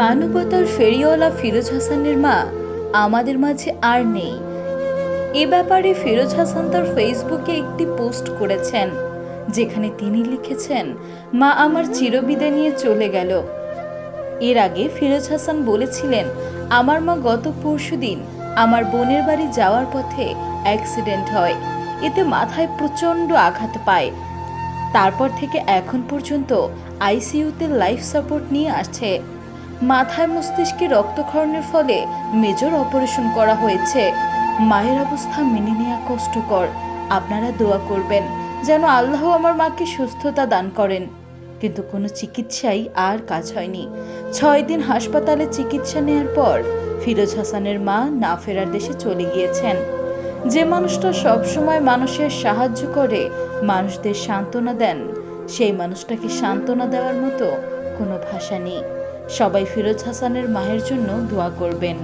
মানবতার ফেরিওয়ালা ফিরোজ হাসানের মা আমাদের মাঝে আর নেই। এ ব্যাপারে ফিরোজ হাসান তার ফেসবুকে একটি পোস্ট করেছেন, যেখানে তিনি লিখেছেন, মা আমার চিরবিদায় নিয়ে চলে গেল। এর আগে ফিরোজ হাসান বলেছিলেন, আমার মা গত পরশুদিন আমার বোনের বাড়ি যাওয়ার পথে অ্যাক্সিডেন্ট হয়, এতে মাথায় প্রচণ্ড আঘাত পায়। তারপর থেকে এখন পর্যন্ত আইসিইউতে লাইফ সাপোর্ট নিয়ে আসছে। মাথায় মস্তিষ্কে রক্তক্ষরণের ফলে মেজর অপারেশন করা হয়েছে। মায়ের অবস্থা মেনে নেওয়া কষ্টকর। আপনারা দোয়া করবেন যেন আল্লাহ আমার মাকে সুস্থতা দান করেন। কিন্তু কোনো চিকিৎসাই আর কাজ হয়নি। 6 দিন হাসপাতালে চিকিৎসা নেওয়ার পর ফিরোজ হাসানের মা না ফেরার দেশে চলে গিয়েছেন। যে মানুষটা সবসময় মানুষের সাহায্য করে, মানুষদের সান্ত্বনা দেন, সেই মানুষটাকে সান্ত্বনা দেওয়ার মতো কোনো ভাষা নেই। সবাই ফিরোজ হাসানের মায়ের জন্য দোয়া করবেন।